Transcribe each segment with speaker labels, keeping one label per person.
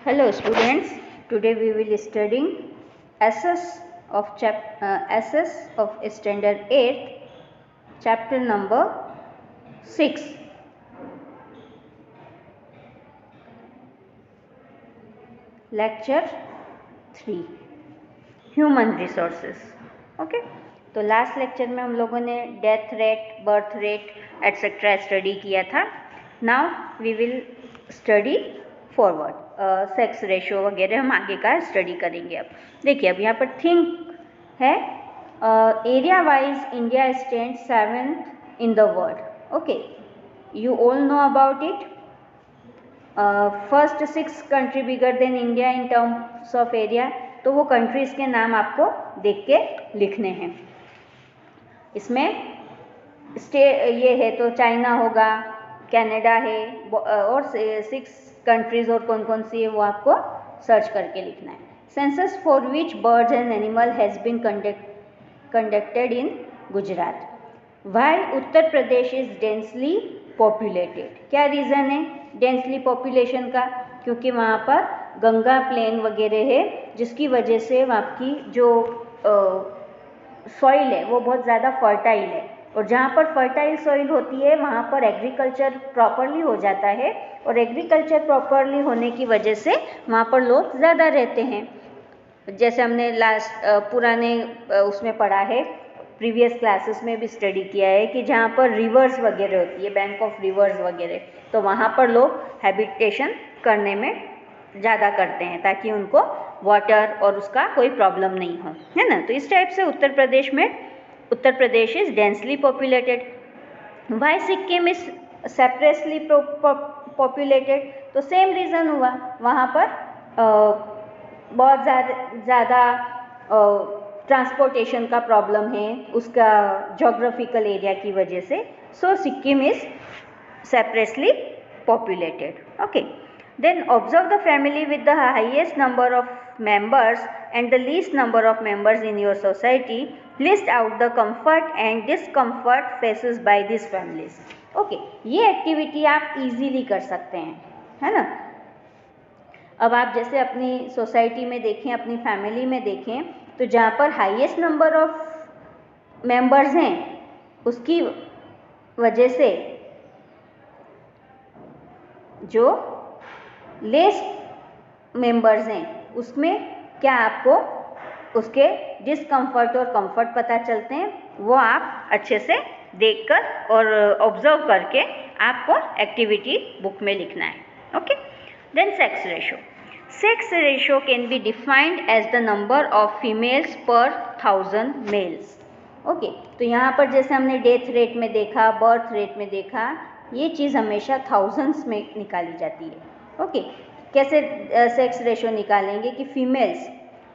Speaker 1: Hello students, today we will studying SS of SS of standard 8, chapter number 6. Lecture 3 Human Resources. Okay तो last lecture में हम लोगों ने death rate, birth rate etcetera study किया था. Now we will study forward. Sex ratio वगैरह हम आगे का स्टडी करेंगे. अब देखिए, अब यहाँ पर थिंक है. Area wise India stand 7th in the world. Okay, you all know about it. First 6 country bigger than India in terms of area. तो वो कंट्रीज़ के नाम आपको देख के लिखने हैं. इसमें ये है तो चाइना होगा, कनाडा है, और 6 कंट्रीज़ और कौन कौन सी है वो आपको सर्च करके लिखना है. Census for which birds and animal has been conducted in Gujarat. Why Uttar Pradesh is densely populated. क्या रीज़न है डेंसली पॉपुलेशन का? क्योंकि वहाँ पर गंगा प्लेन वगैरह है, जिसकी वजह से वहाँ की जो सॉइल है वो बहुत ज़्यादा फर्टाइल है. और जहाँ पर फर्टाइल सॉइल होती है वहाँ पर एग्रीकल्चर प्रॉपरली हो जाता है, और एग्रीकल्चर प्रॉपरली होने की वजह से वहाँ पर लोग ज़्यादा रहते हैं. जैसे हमने पुराने उसमें पढ़ा है, प्रीवियस क्लासेस में भी स्टडी किया है कि जहाँ पर रिवर्स वगैरह होती है, बैंक ऑफ रिवर्स वगैरह, तो वहाँ पर लोग हैबिटेशन करने में ज़्यादा करते हैं ताकि उनको वाटर और उसका कोई प्रॉब्लम नहीं हो, है ना. तो इस टाइप से Uttar Pradesh is densely populated. Why Sikkim is separately populated. तो सेम रीज़न हुआ, वहाँ पर बहुत ज़्यादा ट्रांसपोर्टेशन का प्रॉब्लम है उसका जोग्राफिकल एरिया की वजह से. So Sikkim is separately populated. Okay, then observe the family with the highest number of members and the least number of members in your society. List out the comfort and discomfort faces by these families. Okay, ये activity आप easily कर सकते हैं, है ना. अब आप जैसे अपनी सोसाइटी में देखें, अपनी फैमिली में देखें, तो जहाँ पर हाईएस्ट नंबर ऑफ मेंबर्स हैं उसकी वजह से जो लेस मेंबर्स हैं उसमें क्या आपको उसके डिस्कम्फर्ट और कंफर्ट पता चलते हैं, वो आप अच्छे से देखकर और ऑब्जर्व करके आपको एक्टिविटी बुक में लिखना है. Okay, then sex ratio. Sex ratio can be defined as the number of females per 1000 mails. Okay, तो यहाँ पर जैसे हमने डेथ रेट में देखा, बर्थ रेट में देखा, ये चीज़ हमेशा थाउजेंड्स में निकाली जाती है. ओके, कैसे सेक्स रेशो निकालेंगे कि फीमेल्स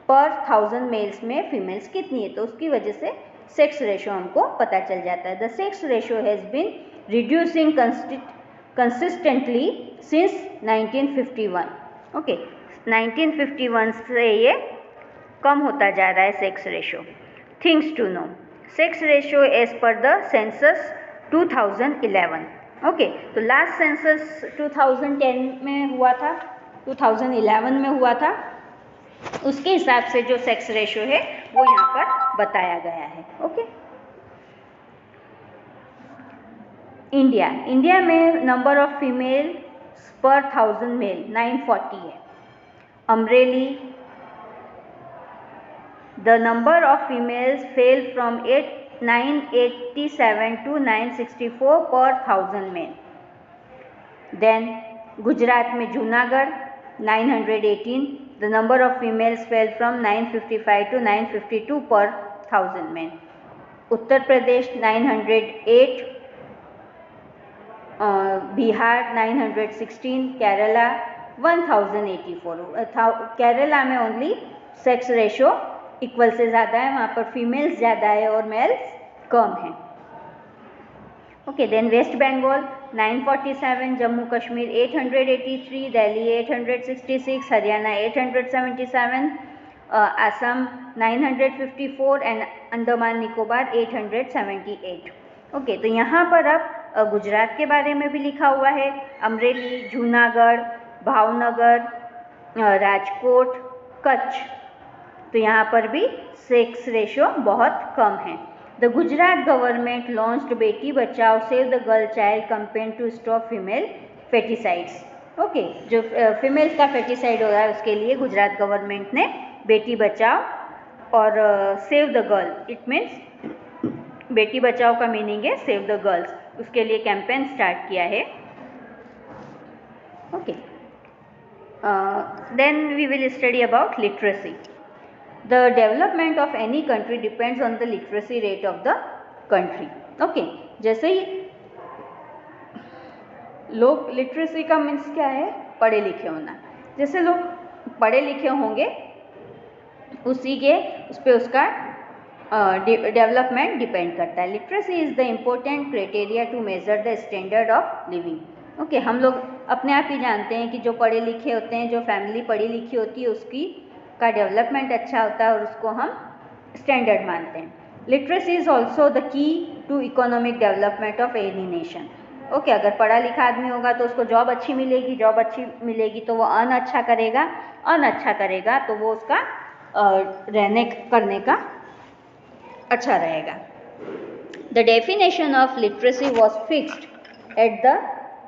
Speaker 1: पर 1000 मेल्स में फीमेल्स कितनी है, तो उसकी वजह से सेक्स रेशो हमको पता चल जाता है. The sex ratio has been reducing consistently since 1951. Okay, 1951 से ये कम होता जा रहा है sex ratio. Things to know. Sex ratio as per the census 2011. Okay, तो लास्ट सेंसस 2010 में हुआ था, 2011 में हुआ था. उसके हिसाब से जो सेक्स रेशो है वो यहाँ पर बताया गया है. ओके, इंडिया में नंबर ऑफ फीमेल पर 1000 मेल 940 है. Amreli the number of females fell from 987 to 964 per 1000 men. Then Gujarat में Junagadh 918, the number of females fell from 955 to 952 per 1000 men. Uttar Pradesh 908, Bihar 916, Kerala 1084. Kerala में ओनली सेक्स रेशो इक्वल से ज़्यादा है, वहाँ पर फीमेल्स ज़्यादा है और मेल्स कम हैं. Okay, then West Bengal 947, Jammu Kashmir 883, Delhi 866, Haryana 877, Assam 954 and Andaman Nicobar 878. Okay, तो यहाँ पर अब गुजरात के बारे में भी लिखा हुआ है. अमरेली, जूनागढ़, भावनगर, राजकोट, कच्छ, तो यहाँ पर भी सेक्स रेशो बहुत कम है। The Gujarat government launched Beti Bachao save the girl child campaign to stop female foeticides. Okay, जो फीमेल्स का फेटिसाइड हो रहा है उसके लिए गुजरात गवर्नमेंट ने बेटी बचाओ और save the girl, it means Beti Bachao का मीनिंग है सेव द गर्ल्स, उसके लिए कैंपेन स्टार्ट किया है। Okay, then we will study about literacy. The development of any country depends on the literacy rate of the country. Okay, जैसे ही लोग, literacy का means क्या है, पढ़े लिखे होना, जैसे लोग पढ़े लिखे होंगे उसी के उस पर उसका डेवलपमेंट डिपेंड करता है। Literacy is the important criteria to measure the standard of living. Okay, हम लोग अपने आप ही जानते हैं कि जो पढ़े लिखे होते हैं, जो फैमिली पढ़ी लिखी होती है उसकी का डेवलपमेंट अच्छा होता है और उसको हम स्टैंडर्ड मानते हैं। Literacy is also the key to economic development of any nation. Okay, अगर पढ़ा लिखा आदमी होगा तो उसको जॉब अच्छी मिलेगी, जॉब अच्छी मिलेगी तो वो अर्न अच्छा करेगा, अर्न अच्छा करेगा तो वो उसका रहने करने का अच्छा रहेगा। The definition of literacy was fixed at the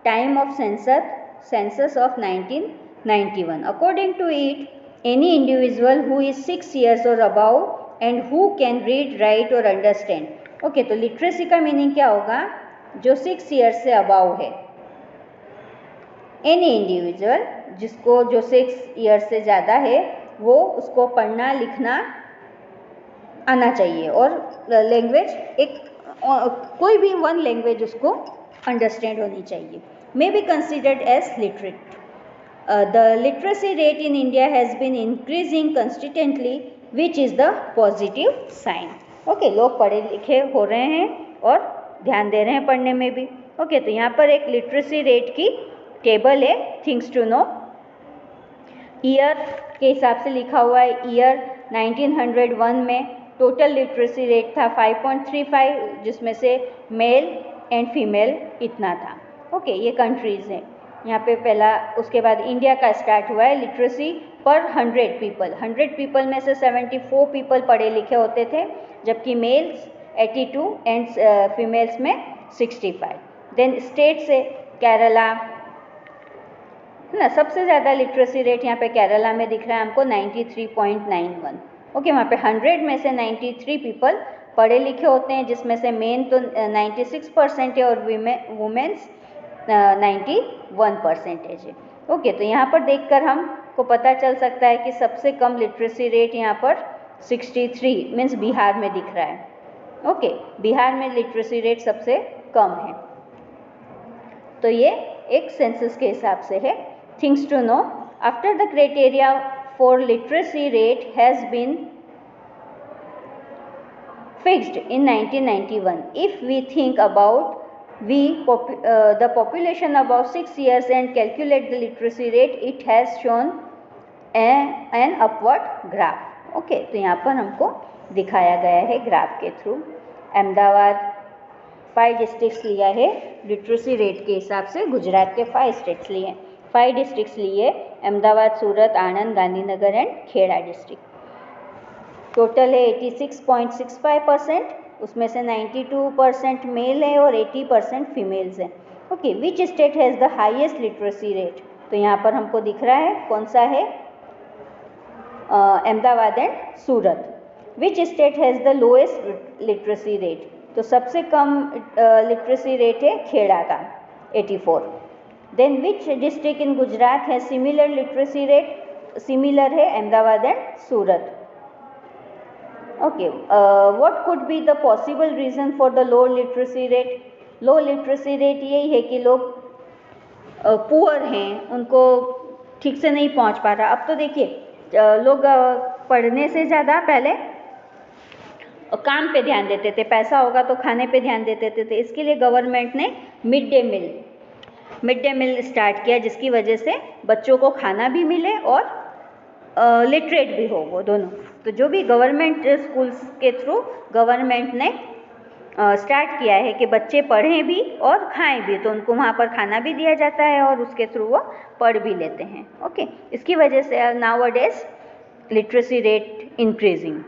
Speaker 1: time of census of 1991। According to it, any individual who is 6 years or above and who can read, write or understand। Okay, तो लिटरेसी का meaning क्या होगा, जो 6 years से above है, any individual जिसको जो 6 years से ज़्यादा है वो उसको पढ़ना लिखना आना चाहिए और लैंग्वेज एक कोई भी वन लैंग्वेज उसको अंडरस्टैंड होनी चाहिए, may be considered as literate. The literacy rate in India has been increasing consistently, which is the positive sign। Okay, लोग पढ़े लिखे हो रहे हैं और ध्यान दे रहे हैं पढ़ने में भी। ओके, तो यहाँ पर एक लिटरेसी रेट की टेबल है, थिंग्स टू नो। ईयर के हिसाब से लिखा हुआ है, ईयर 1901 में टोटल लिटरेसी रेट था 5.35, जिसमें से मेल एंड फीमेल इतना था। ओके, ये कंट्रीज़ हैं यहाँ पे पहला। उसके बाद इंडिया का स्टार्ट हुआ है। लिटरेसी पर 100 पीपल, 100 पीपल में से 74 पीपल पढ़े लिखे होते थे, जबकि मेल्स 82 एंड फीमेल्स में 65। देन स्टेट से केरला है ना, सबसे ज़्यादा लिटरेसी रेट यहाँ पे केरला में दिख रहा है हमको 93.91। ओके, वहाँ पे 100 में से 93 पीपल पढ़े लिखे होते हैं, जिसमें से मेन तो 96% है और वुमेन्स 91% है। ओके, तो यहाँ पर देखकर हमको पता चल सकता है कि सबसे कम लिटरेसी रेट यहाँ पर 63 मीन्स बिहार में दिख रहा है। ओके, बिहार में लिटरेसी रेट सबसे कम है, तो ये एक सेंसस के हिसाब से है। Things to know, after the criteria for literacy rate has been fixed in 1991, if we think about the population above 6 years and calculate the literacy rate, it has shown an upward graph। Okay, तो यहाँ पर हमको दिखाया गया है graph के through. Ahmedabad 5 districts लिया है लिटरेसी रेट के हिसाब से, गुजरात के 5 स्टेट्स लिए, 5 डिस्ट्रिक्ट्स लिए, Ahmedabad, Surat, Anand, Gandhinagar and Kheda district. Total है 86.65%, उसमें से 92% मेल है और 80% फीमेल्स हैं। Okay, which state has the highest literacy rate, तो यहाँ पर हमको दिख रहा है कौन सा है, Ahmedabad and Surat. Which state has the lowest literacy rate, तो सबसे कम लिटरेसी रेट है खेड़ा का 84। Then which district in Gujarat है सिमिलर लिटरेसी रेट, सिमिलर है Ahmedabad and Surat. Okay, what could be the possible reason for the low literacy rate. Low literacy rate यही है कि लोग पुअर हैं, उनको ठीक से नहीं पहुंच पा रहा। अब तो देखिए लोग पढ़ने से ज़्यादा पहले काम पे ध्यान देते थे, पैसा होगा तो खाने पे ध्यान देते थे। इसके लिए गवर्नमेंट ने मिड डे मील स्टार्ट किया, जिसकी वजह से बच्चों को खाना भी मिले और लिटरेट भी हो, वो दोनों। तो जो भी गवर्नमेंट स्कूल्स के थ्रू गवर्नमेंट ने स्टार्ट किया है कि बच्चे पढ़ें भी और खाएं भी, तो उनको वहाँ पर खाना भी दिया जाता है और उसके थ्रू वो पढ़ भी लेते हैं। ओके, इसकी वजह से nowadays literacy rate increasing.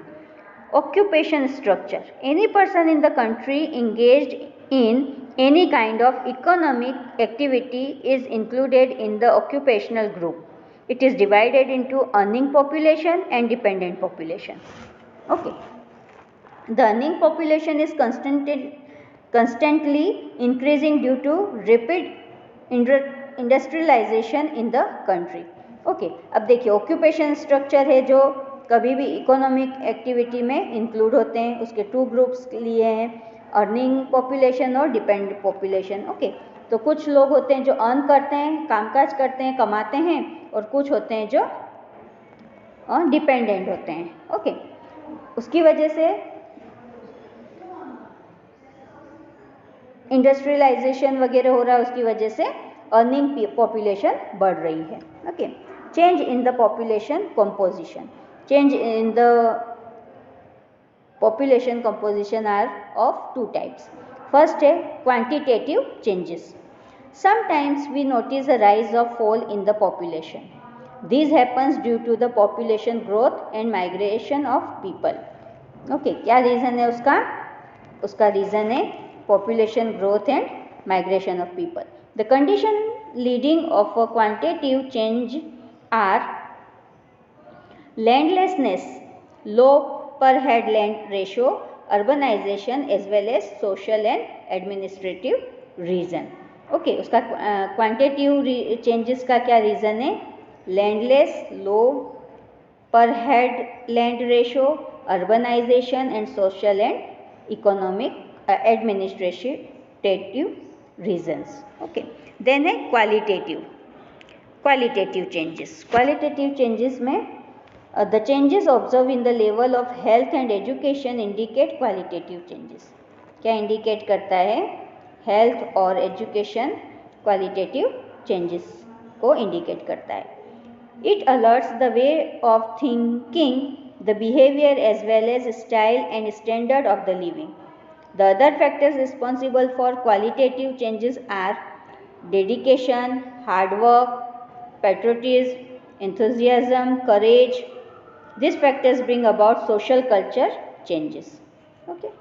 Speaker 1: Occupation structure. Any person in the country engaged in any kind of economic activity is included in the occupational group. It is divided into earning population and dependent population. Okay. The earning population is constantly increasing due to rapid industrialization in the country. Okay. अब देखिए occupation structure है जो कभी भी economic activity में include होते हैं। उसके टू ग्रुप्स लिए हैं, अर्निंग पॉपुलेशन और डिपेंडेंट पॉपुलेशन। ओके, तो कुछ लोग होते हैं जो अर्न करते हैं, कामकाज करते हैं, कमाते हैं, और कुछ होते हैं जो डिपेंडेंट होते हैं। ओके, उसकी वजह से इंडस्ट्रियलाइजेशन वगैरह हो रहा है, उसकी वजह से अर्निंग पॉपुलेशन बढ़ रही है। Okay, change in the population composition. Change in the population composition are of two types. First है quantitative changes. Sometimes we notice a rise or fall in the population. This happens due to the population growth and migration of people. Okay, क्या reason है उसका? उसका reason है population growth and migration of people. The condition leading of a quantitative change are landlessness, low per head land ratio, urbanization as well as social and administrative reason. Okay, उसका quantitative changes का क्या reason है? Landless, low per head land ratio, urbanisation and social and economic administrative reasons. Okay, then है qualitative changes. Qualitative changes में the changes observed in the level of health and education indicate qualitative changes. क्या indicate करता है? Health और education qualitative changes को indicate करता है. It alerts the way of thinking, the behavior as well as style and standard of the living. The other factors responsible for qualitative changes are dedication, hard work, patriotism, enthusiasm, courage. These factors bring about social culture changes. Okay.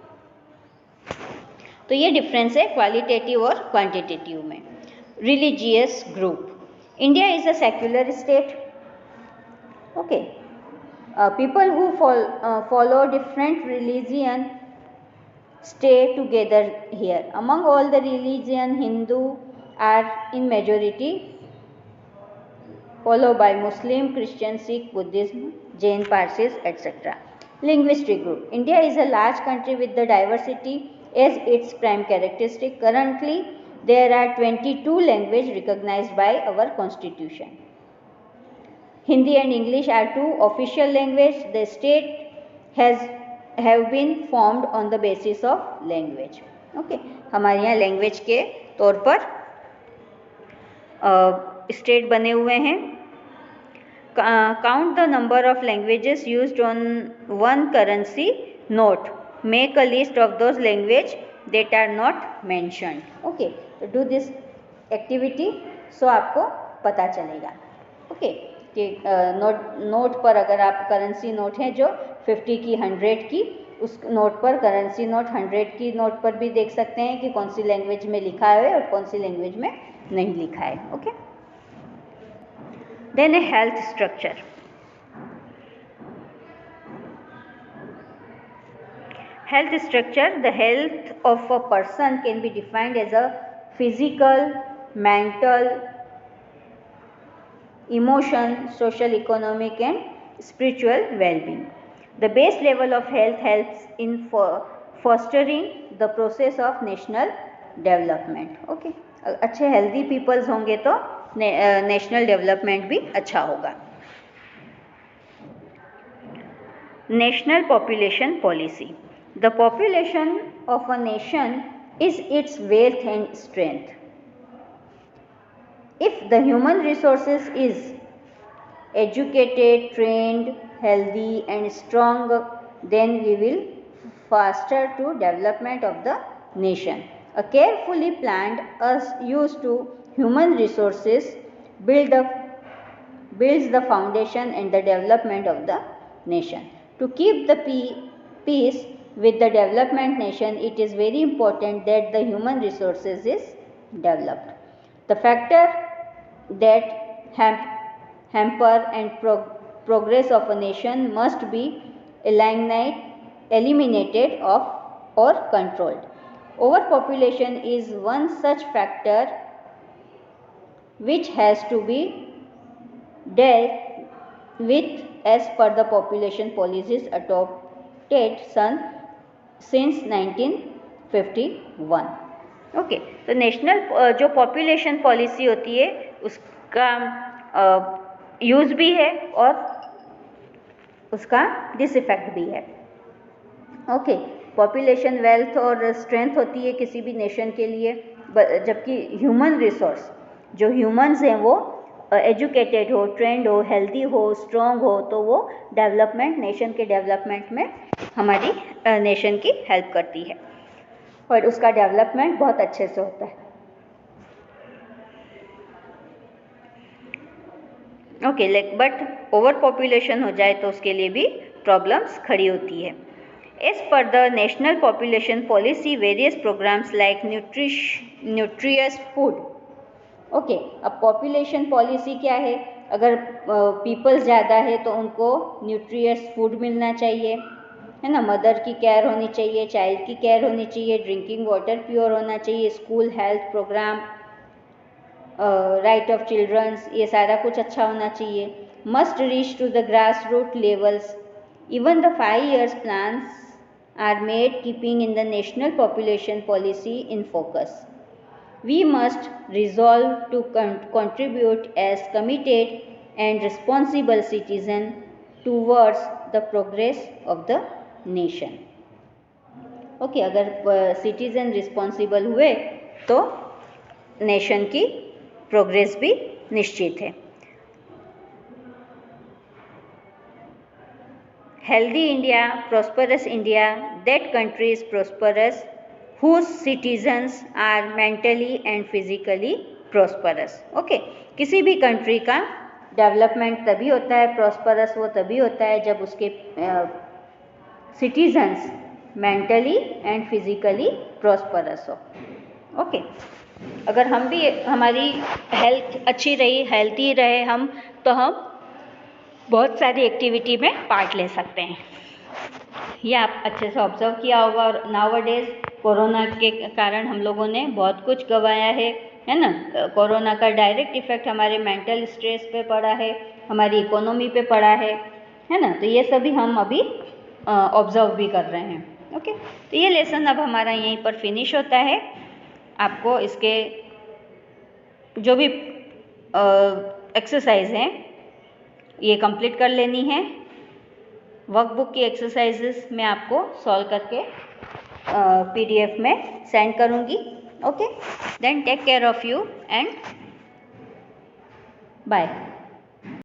Speaker 1: तो ये difference है qualitative और quantitative में. Religious group. India is a secular state. Okay, people who follow different religion stay together here. Among all the religion, Hindu are in majority, followed by Muslim, Christian, Sikh, Buddhism, Jain, Parsis, etc. Linguistic group. India is a large country with the diversity as its prime characteristic. Currently, there are 22 languages recognized by our constitution. Hindi and English are two official languages. The state have been formed on the basis of language. Okay, हमारे यहाँ language के तौर पर state बने हुए हैं. Count the number of languages used on one currency note. Make a list of those languages that are not mentioned. Okay, तो do this activity, so आपको पता चलेगा. Okay, कि नोट पर अगर आप करेंसी नोट है जो 50 की 100 की, उस नोट पर करेंसी नोट 100 की नोट पर भी देख सकते हैं कि कौन सी लैंग्वेज में लिखा है और कौन सी लैंग्वेज में नहीं लिखा है. Okay, then a health structure. Health structure. The health of a person can be defined as a physical, mental, emotion, social, economic and spiritual well-being. The base level of health helps in fostering the process of national development. Okay, अच्छे healthy peoples होंगे तो national development भी अच्छा होगा. National population policy. The population of a nation is its wealth and strength. If the human resources is educated, trained, healthy and strong, then we will faster to development of the nation. A carefully planned use to human resources builds the foundation and the development of the nation. To keep the peace with the development nation, it is very important that the human resources is developed. The factor that hamper and progress of a nation must be eliminated or controlled. Overpopulation is one such factor which has to be dealt with as per the population policies adopted since 1951. Okay, तो national जो population policy होती है उसका use भी है और उसका डिसइफेक्ट भी है. ओके, पॉपुलेशन वेल्थ और स्ट्रेंथ होती है किसी भी नेशन के लिए, जबकि ह्यूमन रिसोर्स जो ह्यूमंस हैं वो एजुकेटेड हो, ट्रेंड हो, हेल्दी हो, स्ट्रॉन्ग हो, तो वो डेवलपमेंट नेशन के डेवलपमेंट में हमारी नेशन की हेल्प करती है और उसका डेवलपमेंट बहुत अच्छे से होता है. ओके, बट ओवर पॉपुलेशन हो जाए तो उसके लिए भी प्रॉब्लम्स खड़ी होती है. As per the national population policy various programmes like nutritious food. Okay, अब पॉपुलेशन पॉलिसी क्या है? अगर पीपल्स ज़्यादा है तो उनको न्यूट्रियस फूड मिलना चाहिए, है ना. मदर की केयर होनी चाहिए, चाइल्ड की केयर होनी चाहिए, ड्रिंकिंग वाटर प्योर होना चाहिए, school health programme, right of childrens, ये सारा कुछ अच्छा होना चाहिए. Must reach to the grass root levels. Even the 5 years plans are made keeping in the national population policy in focus. We must resolve to contribute as committed and responsible citizen towards the progress of the nation. Okay, अगर citizen responsible हुए तो nation की progress भी निश्चित है. Healthy India, prosperous India, that country is prosperous whose citizens are mentally and physically prosperous. Okay, किसी भी country का डेवलपमेंट तभी होता है, प्रॉस्परस वो तभी होता है जब उसके citizens mentally and physically prosperous हो. ओके, अगर हम भी हमारी हेल्थ अच्छी रही, हेल्थी रहे हम, तो हम बहुत सारी एक्टिविटी में पार्ट ले सकते हैं. ये आप अच्छे से ऑब्जर्व किया होगा. और नाउअडेज कोरोना के कारण हम लोगों ने बहुत कुछ गंवाया है ना. कोरोना का डायरेक्ट इफेक्ट हमारे मेंटल स्ट्रेस पे पड़ा है, हमारी इकोनॉमी पे पड़ा है ना. तो ये सभी हम अभी ऑब्जर्व भी कर रहे हैं. ओके, तो ये लेसन अब हमारा यहीं पर फिनिश होता है. आपको इसके जो भी एक्सरसाइज हैं ये कंप्लीट कर लेनी है. वर्कबुक की एक्सरसाइजेस मैं आपको सॉल्व करके PDF में सेंड करूँगी. Okay, then take care of you and bye.